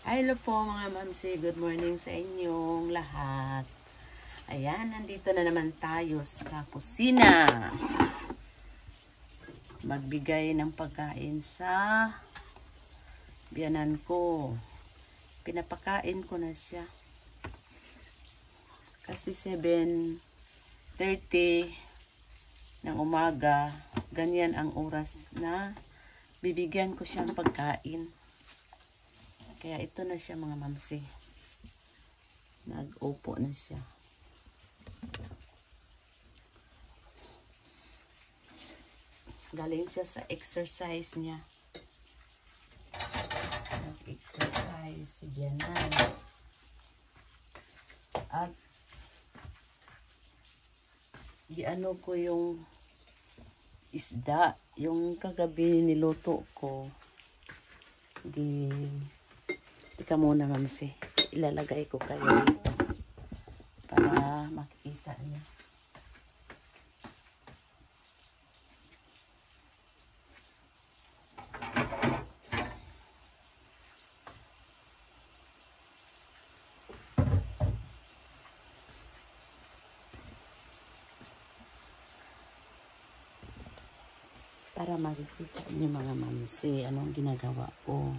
Hello po mga mamsi, good morning sa inyong lahat. Ayan, nandito na naman tayo sa kusina. Magbigay ng pagkain sa biyanan ko. Pinapakain ko na siya. Kasi 7:30 ng umaga, ganyan ang oras na bibigyan ko siyang pagkain. Kaya ito na siya mga mamsi. Nag-upo na siya. Galing siya sa exercise niya. Nag-exercise si Bianan. At iano ko yung isda. Yung kagabi niluto ko. Tika muna mamsi. Ilalagay ko kayo dito. Para makikita niyo. Para makikita niyo mga mamsi anong ginagawa ko.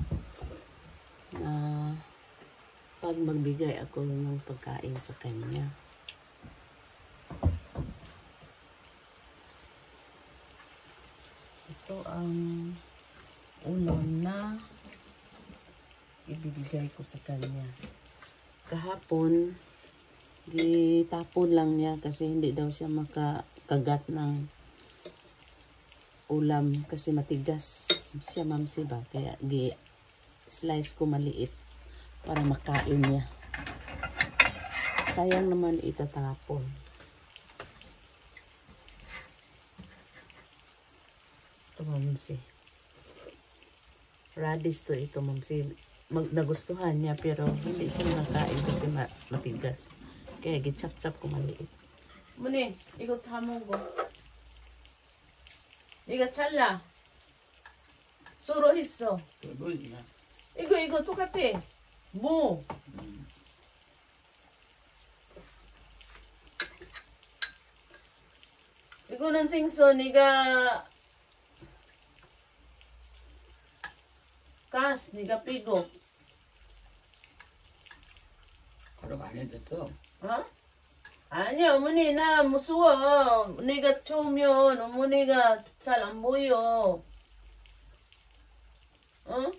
Pag magbigay ako ng pagkain sa kanya. Ito ang ulam na ibibigay ko sa kanya. Kahapon, gitapon lang niya kasi hindi daw siya makakagat ng ulam kasi matigas siya mamsi ba. Kaya slice ko maliit para makain niya. Sayang naman itatapon. Ito mamsi. Radish to ito mamsi. Nagustuhan niya pero hindi siya makain kasi matigas. Kaya gichap-chap ko maliit. Muni, ikot hamon ko. Iga chala. Suro hiso. Igo tukate. Mo. Igo nang singso niga niga pigo. Pero bakit ito? Ha? 아니야, 어머니, 나 무서워. 언니가 추우면 어머니가 잘 안 보여. 응?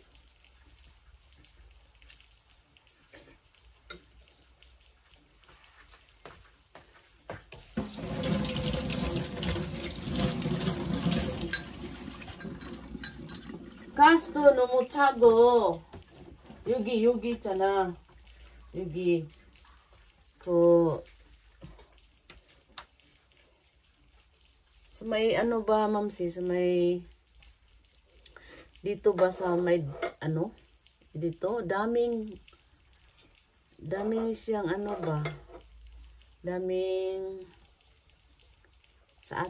가스도 너무 차고, 여기 있잖아. 여기, sa may ano ba mamsi, sa may dito ba sa may ano dito daming siyang ano ba, daming sa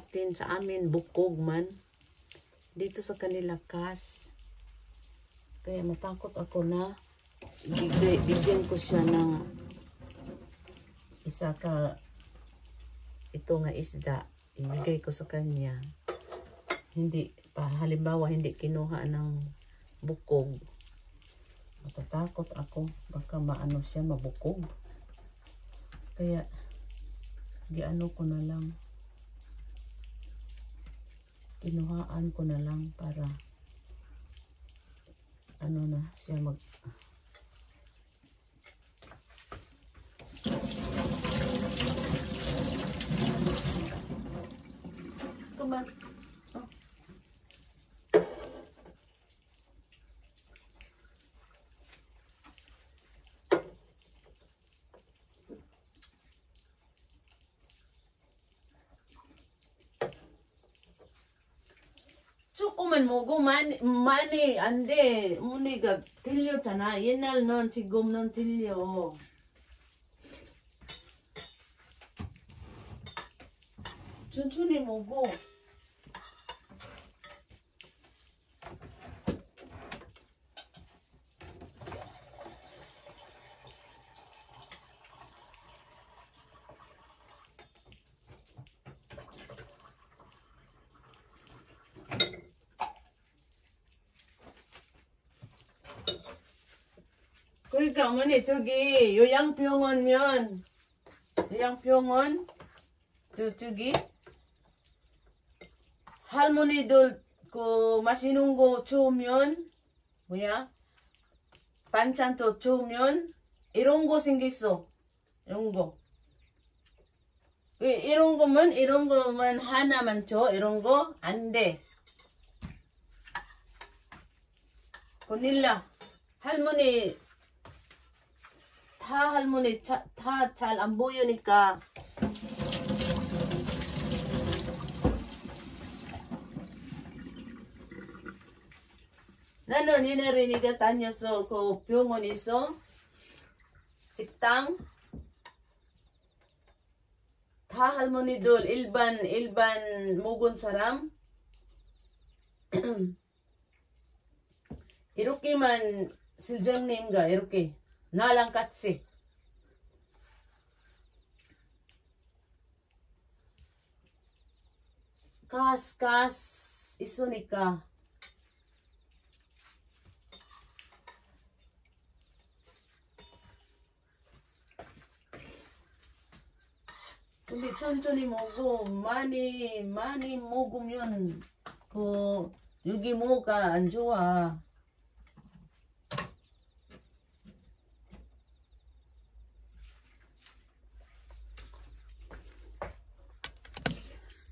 amin bukog man dito sa kanila kas. Kaya natakot ako na bigyan ko siya ng isa ka ito nga isda. Ibigay ko sa kanya. Halimbawa, hindi kinuha ng bukog. Matatakot ako. Baka maano siya, mabukog. Kaya, giano ko na lang. Kinuhaan ko na lang para ano na siya Come on. Oh. 조금만 먹고 많이 안 돼. 어머니가 들렸잖아. 옛날는 지금은 들려. 천천히 먹어. 그러니까 어머니 저기 요양병원면 요양병원 저기 할머니들 그 맛있는 거 좋으면 뭐야 반찬도 좋으면 이런 거 생겼어. 이런 거. 이런 거만 하나만 줘. 이런 거 안 돼. 보닐라 할머니 다 잘 안 보이니까 나는 이날이니까 다녔어. 그 병원 있어. 식당. 다 할머니들 일반 묵은 사람. 이렇게만 실장님과 이렇게 나랑 같이. gas 있으니까. 근데 천천히 먹고 많이 먹으면 그 여기 뭐가 안 좋아.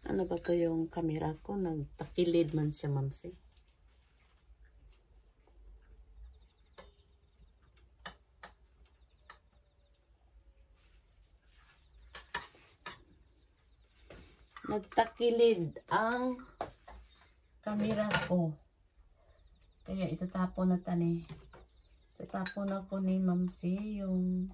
Ano ba to yung camera ko? Nagtakilid man siya, mamsi. Nagtakilid ang camera ko. Kaya itatapon na tani. Itatapon ako ni mamsi yung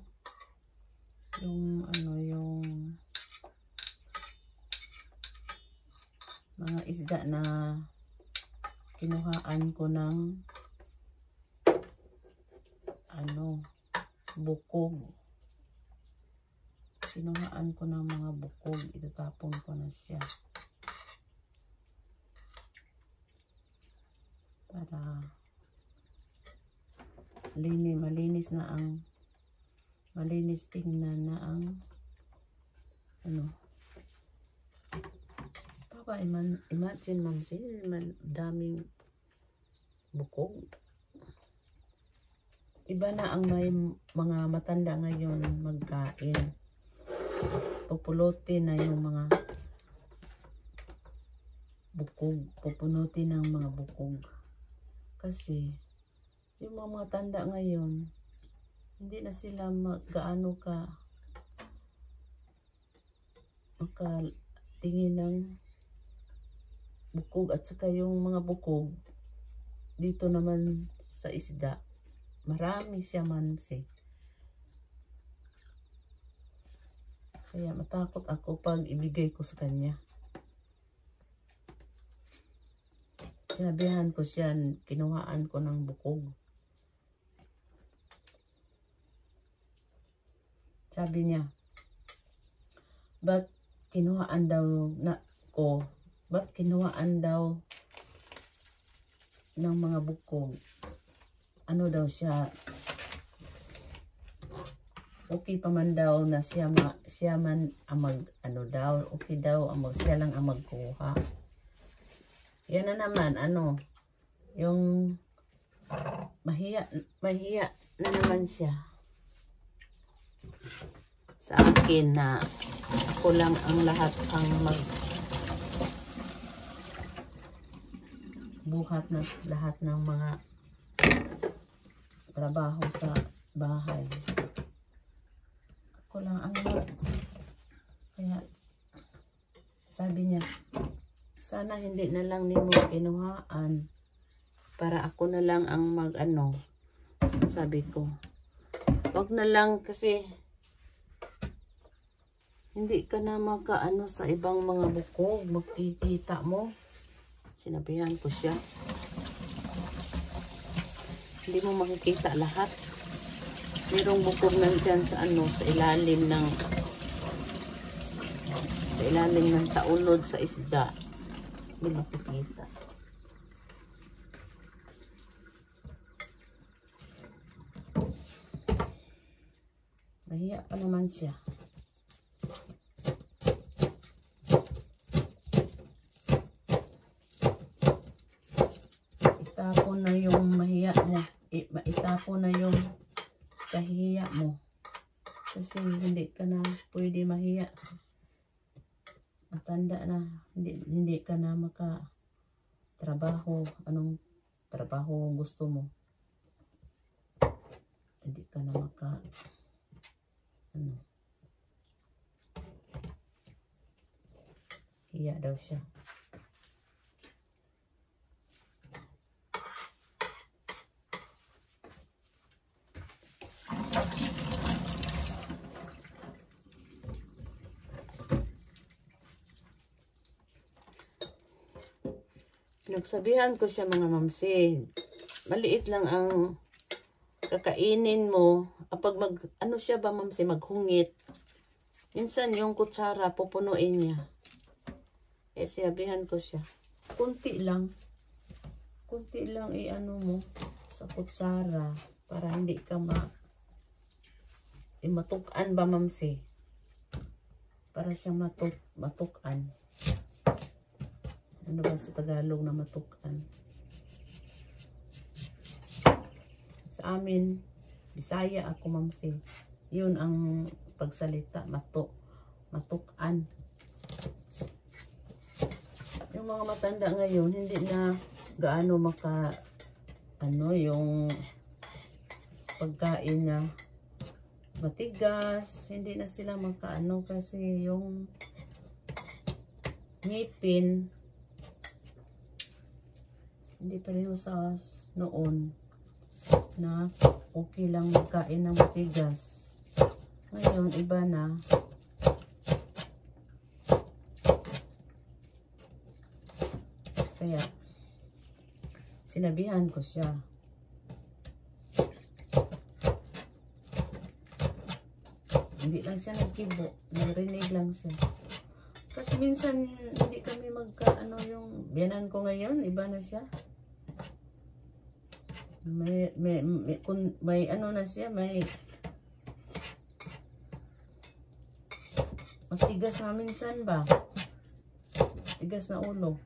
mga isda na kinuhaan ko ng bukog. Kinuhaan ko ng mga bukog. Itatapon ko na siya. Para malinis tingnan na ang imagine mamsi, daming bukog. Iba na ang may mga matanda ngayon magkain. Pupulotin na yung mga bukog. Pupunutin ng mga bukog. Kasi yung mga tanda ngayon, hindi na sila gaano makatingin ng bukog. At saka yung mga bukog dito naman sa isda, marami siya mansi. Kaya matakot ako pag ibigay ko sa kanya. Sinabihan ko siya, kinuhaan ko ng bukog. Sabi niya, ba't kinuhaan daw ng mga bukog? Ano daw siya? Okay pa man daw na siya man ang okay daw siya lang ang magkuha. Yan na naman, yung mahiya na naman siya sa akin na ako lang ang lahat ang buhat na lahat ng mga trabaho sa bahay. Ako lang ang kaya sabi niya, sana hindi na lang nimo kinuhaan para ako na lang ang sabi ko, wag na lang kasi hindi ka na sa ibang mga bukog, magkikita mo. Sinabihan ko siya, hindi mo makikita lahat. Merong bukog nandyan sa sa ilalim ng taunod sa isda. Hindi makikita. Mahiya pa naman siya. Itapon na yung mahiya mo. Itapon na yung kahiya mo. Kasi hindi ka na pwede mahiya. Matanda na. Hindi ka na makatrabaho. Anong trabaho gusto mo? Hindi ka na hiya daw siya. Nagsabihan ko siya mga mamsi, maliit lang ang kakainin mo. Kapag ano siya ba mamsi, maghungit. Minsan yung kutsara, pupunuin niya. Eh, sabihan ko siya, kunti lang i-ano mo sa kutsara para hindi ka matukan ba mamsi. Para siya matukan. Ano ba sa Tagalog na matukan? Sa amin, Bisaya ako mamsi. Yun ang pagsalita, matukan. Yung mga matanda ngayon, hindi na gaano yung pagkain na matigas, hindi na sila kasi yung ngipin, hindi pa rin sa noon na okay lang magkain ng matigas. Ngayon, iba na. Kaya, sinabihan ko siya. Hindi lang siya nagkibo. Narinig lang siya. Kasi minsan, hindi kami yung biyanan ko ngayon, iba na siya. May ano na siya, may matigas na minsan ba? Matigas na ulo.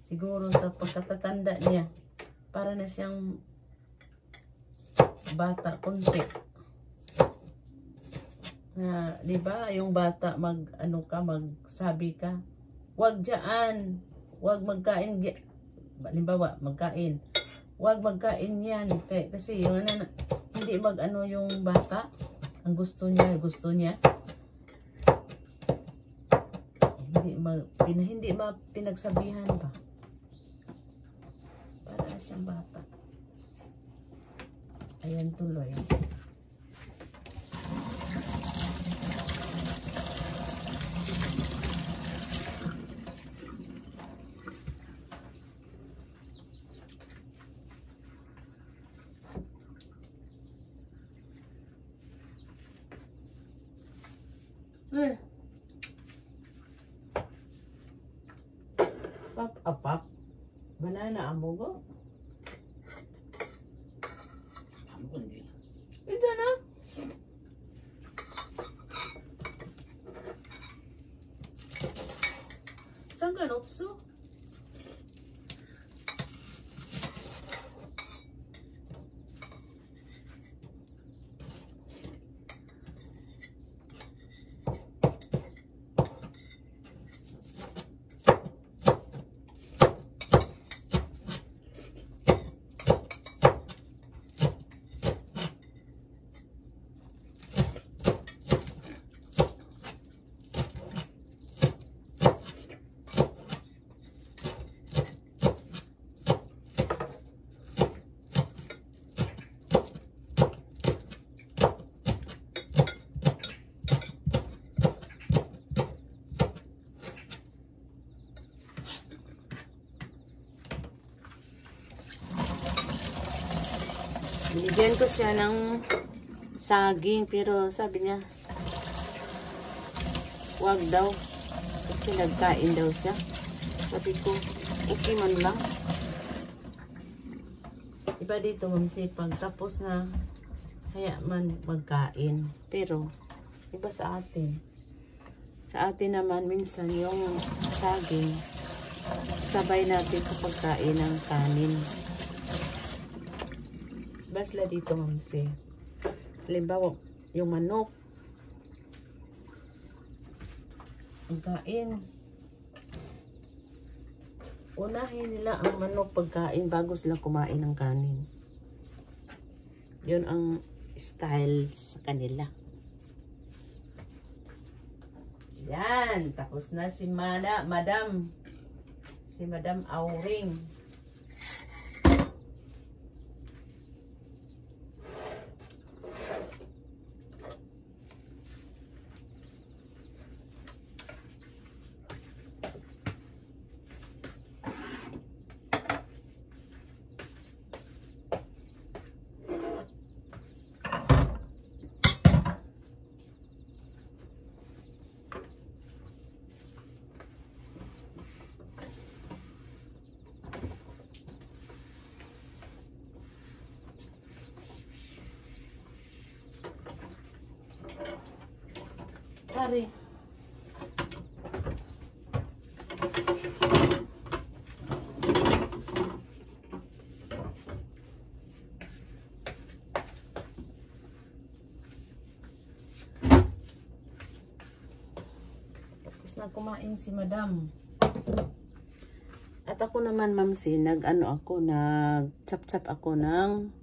Siguro sa pagkatatanda niya, para na siyang bata konti. Di ba, yung bata magsabi ka, wag diyan, wag magkain, halimbawa, magkain. Wag magkain yan. Kasi yung hindi yung bata. Ang gusto niya. Hindi pinagsabihan ba? Para siyang bata. Ayan tuloy. Pap. Banana ang bugo. Ano kundi? Ito na. Saan ka nopso? Binigyan ko siya ng saging, pero sabi niya, wag daw. Kasi nagkain daw siya. Sabi ko, okay man lang. Iba dito, mamsipag. Tapos na Kaya man magkain. Pero, iba sa atin. Sa atin naman, minsan yung saging, sabay natin sa pagkain ng kanin. Basla dito, mamsi. Halimbawa, yung manok. Pagkain. Unahin nila ang manok pagkain bago sila kumain ng kanin. Yun ang style sa kanila. Yan. Tapos na si Madam. Si Madam Auring. Pare. Tapos na kumain si Madam. At ako naman, Mamsi, nag-chop-chop ako ng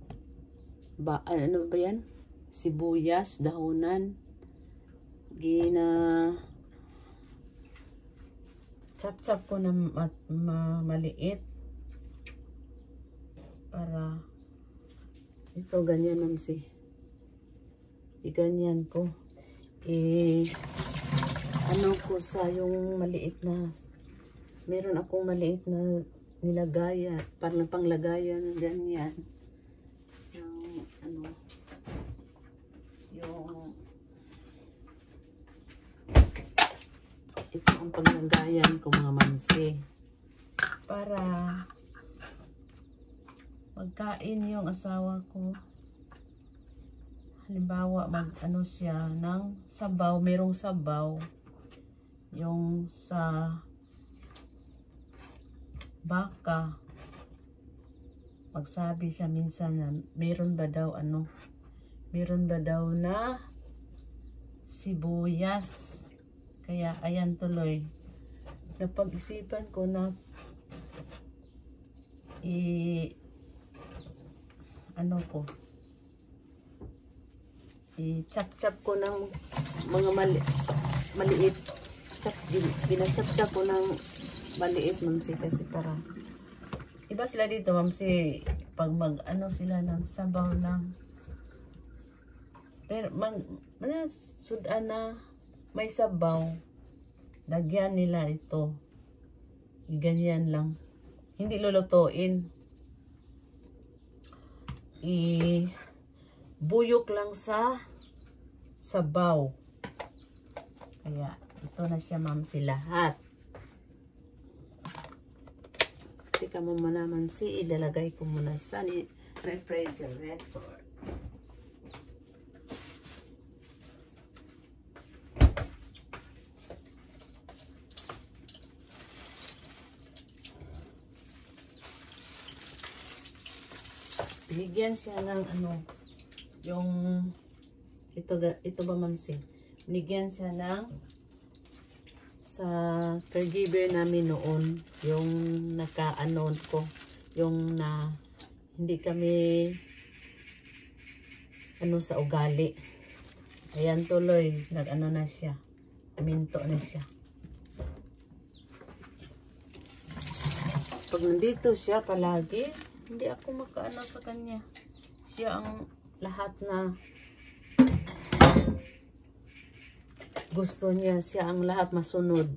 ano ba yan? Sibuyas, dahonan. Chop-chop ko na maliit para ito ganyan, Mamsi. Ganyan ko. Ano ko sa yung maliit na, meron akong maliit na nilagayan, parang panglagayan, ganyan. Yung ano, yung ito ang paglagayan ko, mga Mamsi, para magkain yung asawa ko. Halimbawa, mag-ano siya ng sabaw, merong sabaw, yung sa baka, magsabi siya minsan na meron ba daw na sibuyas. Kaya ayan tuloy, napag-isipan ko na i-chop-chop ko ng mga maliit. Binachop-chop ko ng maliit, Mamsi, kasi para iba sila dito, Mamsi, pag mag-ano sila ng sabaw ng, pero sudan na may sabaw, lagyan nila ito. Ganyan lang. Hindi lulutuin. Buyok lang sa sabaw. Kaya ito na siya, Mamsi, lahat. Tika mo muna, Mamsi, ilalagay ko muna sa refrigerator. Binigyan siya ng yung ito ba, Mamsi? Binigyan siya ng sa caregiver namin noon, yung naka-anon ko, yung na hindi kami sa ugali. Ayan tuloy, nag-ano na siya, minto na siya. Pag nandito siya palagi, hindi ako makaano sa kanya. Siya ang lahat na gusto niya. Siya ang lahat masunod.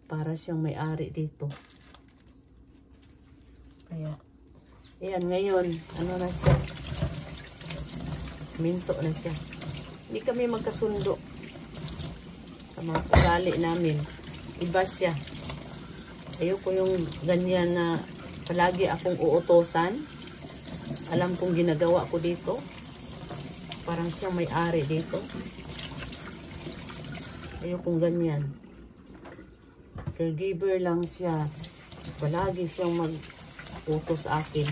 Para siyang may-ari dito. Kaya, ayan, ngayon, ano na siya? Minto na siya. Hindi kami magkasundo sa mga ugali namin. Iba siya. Ayoko yung ganyan na palagi akong uutosan. alam kong ginagawa ko dito. Parang siyang may-ari dito. Ayokong ganyan. Caregiver lang siya. Palagi siyang mag-utos akin.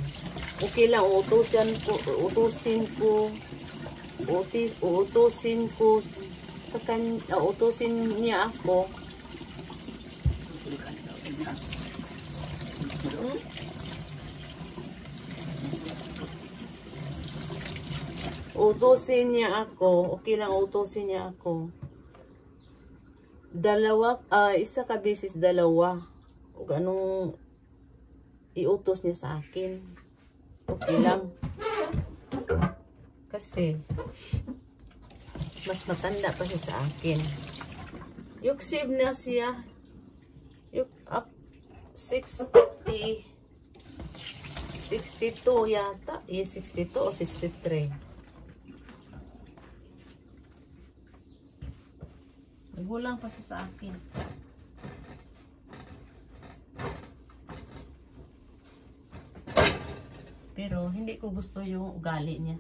Okay lang, uutusin niya ako. Utusin niya ako. Okay lang, utusin niya ako. Isa ka beses dalawa. O anong iutos niya sa akin. Okay lang. Kasi, mas matanda pa siya sa akin. Yuksib na siya. Up 62 yata. 62 o 63. Nagulang pa siya sa akin. Pero hindi ko gusto yung ugali niya.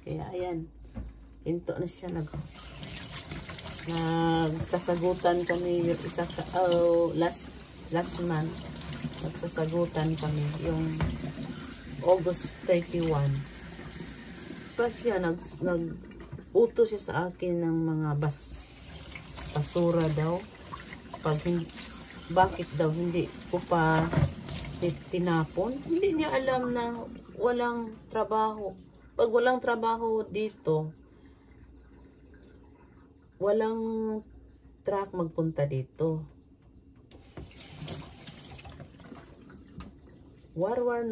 Kaya ayan. Pinto na siya. Nagsasagutan kami yung last month. Nagsasagutan kami yung August 31. Tapos siya utos siya sa akin ng mga basura daw. Bakit daw hindi ko pa tinapon? Hindi niya alam na walang trabaho. Pag walang trabaho dito, walang truck magpunta dito. Warwar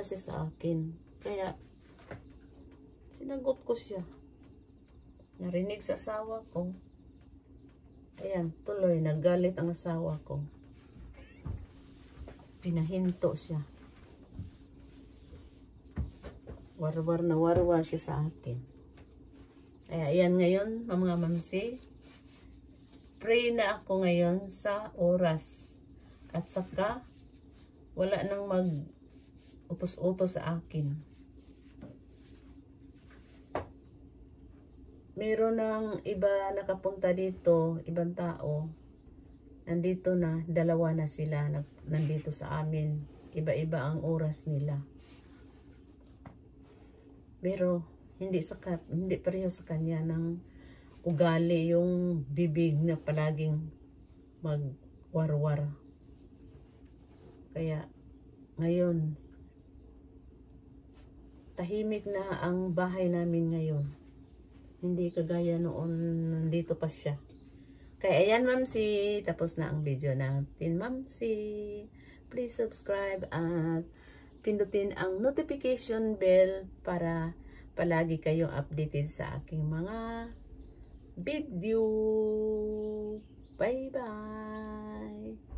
siya sa akin. Kaya, sinagot ko siya. Narinig sa asawa ko. Ayan, tuloy, naggalit ang asawa ko. Pinahinto siya. Warwar siya sa akin. Ayan ngayon, mga mamsi. Pray na ako ngayon sa oras. At saka, wala nang mag-utos-utos sa akin. Meron ng iba nakapunta dito, ibang tao. Nandito na, dalawa na sila nandito sa amin. Iba-iba ang oras nila. Pero hindi pareho sa kanya ng ugali yung bibig na palaging magwarwar. Kaya ngayon tahimik na ang bahay namin ngayon. Hindi kagaya noon nandito pa siya. Kaya ayan mamsi, tapos na ang video natin mamsi. Please subscribe at pindutin ang notification bell para palagi kayong updated sa aking mga video. Bye bye!